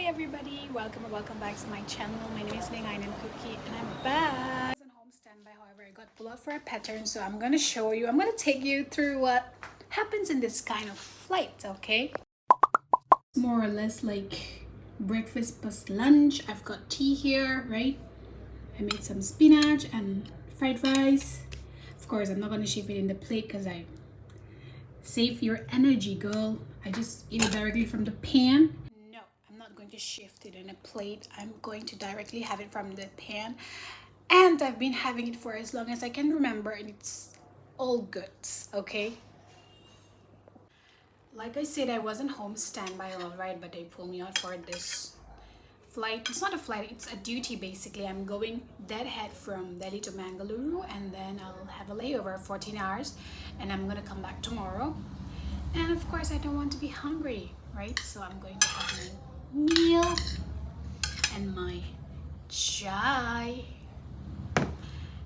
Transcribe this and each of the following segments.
everybody, welcome or welcome back to my channel. My name is Ning and Cookie and I'm back. I was on home standby, however I got pulled out for a pattern, so I'm gonna show you, I'm gonna take you through what happens in this kind of flight, okay? More or less like breakfast plus lunch. I've got tea here, right? I made some spinach and fried rice. Of course, I'm not gonna shave it in the plate because I save your energy, girl. I just eat it directly from the pan. No, I'm not going to shift it in a plate. I'm going to directly have it from the pan. And I've been having it for as long as I can remember, and it's all good, okay? Like I said, I wasn't home standby all right, but they pulled me out for this flight. It's not a flight, it's a duty basically. I'm going Deadhead from Delhi to Mangaluru, and then I'll have a layover of 14 hours, and I'm gonna come back tomorrow. And of course, I don't want to be hungry, right? So I'm going to have my meal and my chai.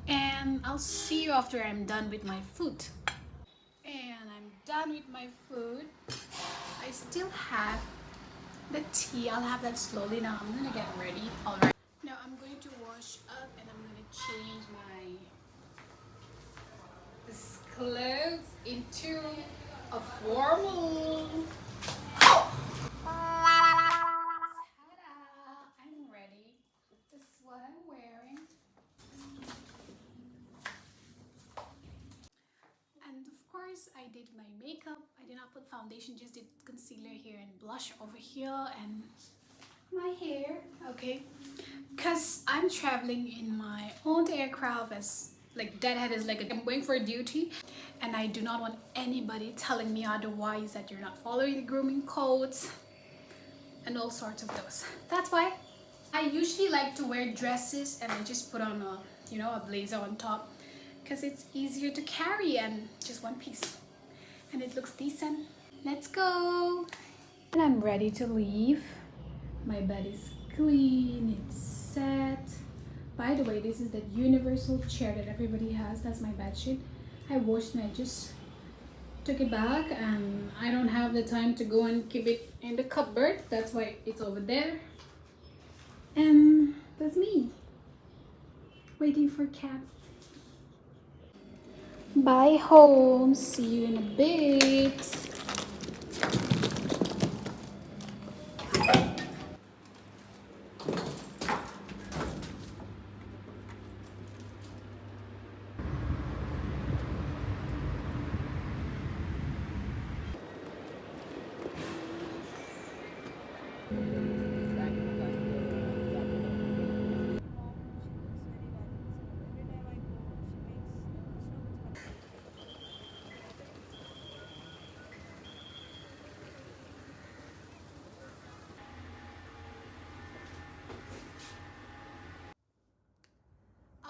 And I'll see you after I'm done with my food. And I'm done with my food. I still have the tea. I'll have that slowly now. I'm gonna get ready. All right. Now I'm going to wash up and I'm gonna change this clothes into a formal. Oh! Ta-da! I'm ready. This is what I'm wearing. And of course, I did my makeup. I did not put foundation, just did concealer here and blush over here and my hair, okay? Because I'm traveling in my own aircraft, as like Deadhead is like I'm going for a duty, and I do not want anybody telling me otherwise, that you're not following the grooming codes and all sorts of those. That's why I usually like to wear dresses and I just put on a blazer on top, because it's easier to carry and just one piece and it looks decent. Let's go. And I'm ready to leave. My bed is clean, it's set. By the way, this is that universal chair that everybody has. That's my bed sheet. I washed and I just took it back, and I don't have the time to go and keep it in the cupboard. That's why it's over there. And that's me, waiting for cab. Bye home, see you in a bit.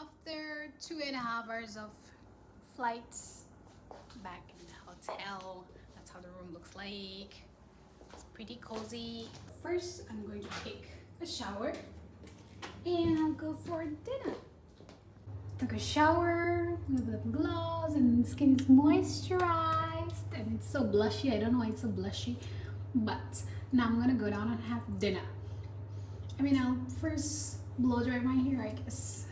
After 2.5 hours of flights back in the hotel, that's how the room looks like. It's pretty cozy. First, I'm going to take a shower and I'll go for dinner. Took a shower, a little bit of gloss, and the skin is moisturized and it's so blushy. I don't know why it's so blushy, but now I'm gonna go down and have dinner. I mean, I'll first blow dry my hair, I guess.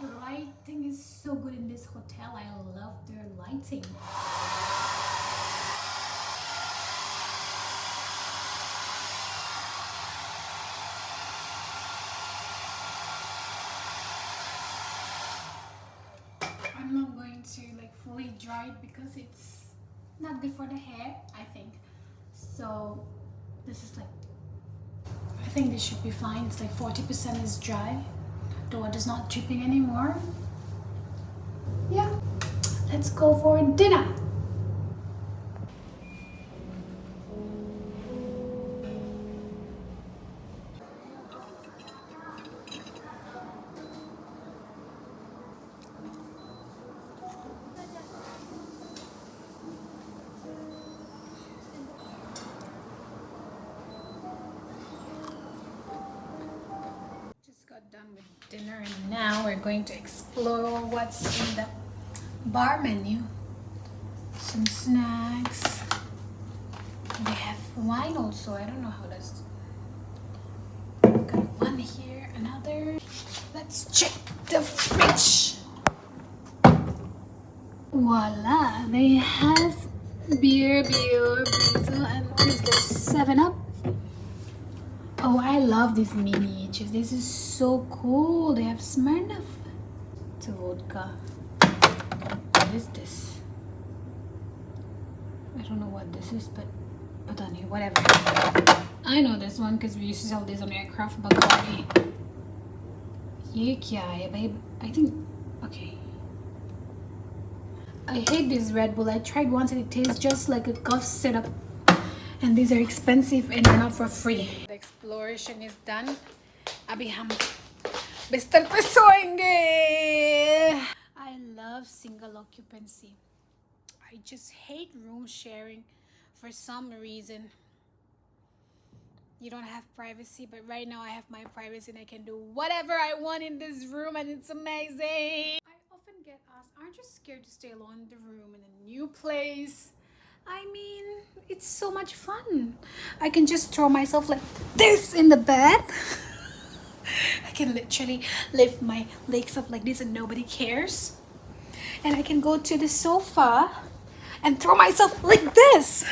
The lighting is so good in this hotel. I love their lighting. I'm not going to like fully dry it because it's not good for the hair, I think. So this is like, I think this should be fine. It's like 40% is dry. The water's not dripping anymore. Yeah, let's go for dinner. Done with dinner, and now we're going to explore what's in the bar menu. some snacks. They have wine also. I don't know how that's. I've got one here, another. Let's check the fridge. Voila! They have beer, Breezel, and what is this? 7-Up. Oh, I love these miniatures. This is so cool. They have Smirnoff. It's a vodka. What is this? I don't know what this is, but on here, whatever. I know this one because we used to sell this on aircraft Bacardi. Ye kya hai, babe? I think. Okay. I hate this Red Bull. I tried once and it tastes just like a cough syrup. And these are expensive and they're not for free. The exploration is done. Abhi hum bistar pe soenge. I love single occupancy. I just hate room sharing for some reason. You don't have privacy, but right now I have my privacy and I can do whatever I want in this room and it's amazing. I often get asked, aren't you scared to stay alone in the room in a new place? I mean, it's so much fun. I can just throw myself like this in the bed. I can literally lift my legs up like this and nobody cares. And I can go to the sofa and throw myself like this.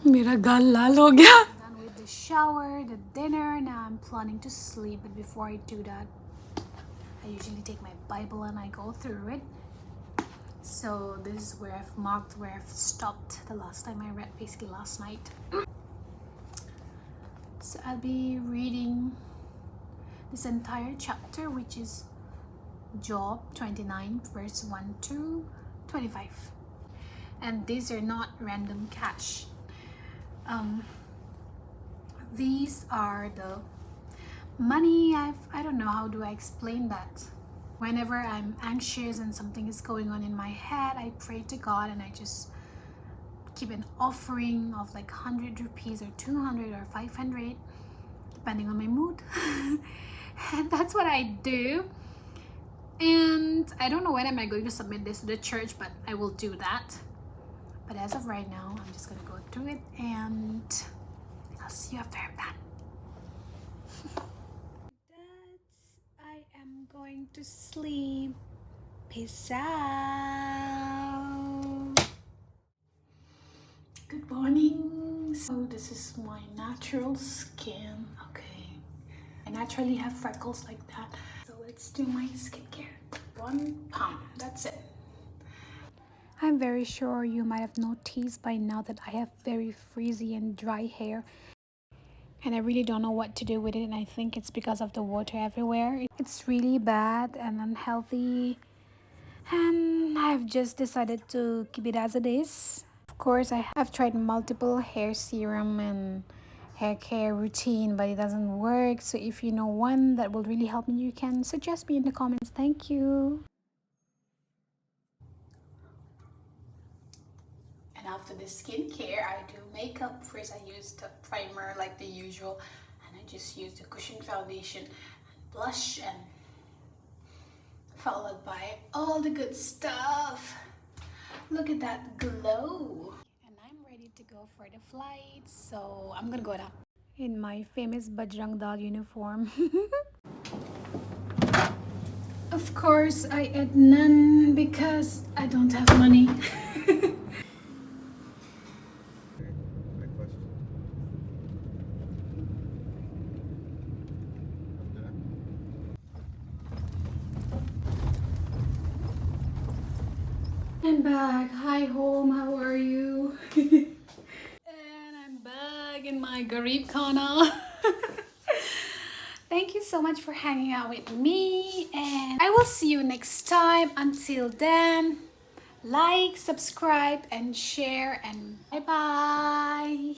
Mera gal lal ho gaya. Done with the shower, the dinner. Now I'm planning to sleep, but before I do that, I usually take my Bible and I go through it. So this is where I've marked where I've stopped the last time I read, basically last night. So I'll be reading this entire chapter, which is Job 29 verse 1 to 25. And these are not random cash. These are the money I don't know how do I explain that. Whenever I'm anxious and something is going on in my head, I pray to God and I just keep an offering of like 100 rupees or 200 or 500 depending on my mood. And that's what I do. And I don't know when am I going to submit this to the church, but I will do that. But as of right now, I'm just gonna go through it and I'll see you after I'm done. I am going to sleep. Peace out. Good morning. So this is my natural skin. Okay. I naturally have freckles like that. So let's do my skincare. 1 pump. That's it. I'm very sure you might have noticed by now that I have very frizzy and dry hair. And I really don't know what to do with it, and I think it's because of the water everywhere. It's really bad and unhealthy, and I've just decided to keep it as it is. Of course, I have tried multiple hair serum and hair care routine, but it doesn't work. So if you know one that will really help me, you can suggest me in the comments. Thank you. And after the skincare, I do makeup. First, I use the primer like the usual, and I just use the cushion foundation and blush, and followed by all the good stuff. Look at that glow. And I'm ready to go for the flight, so I'm gonna go now in my famous Bajrang Dal uniform. Of course, I ate none because I don't have money. I'm back. Hi home, how are you? And I'm back in my Garib Khana. Thank you so much for hanging out with me, and I will see you next time. Until then, like, subscribe, and share, and bye-bye.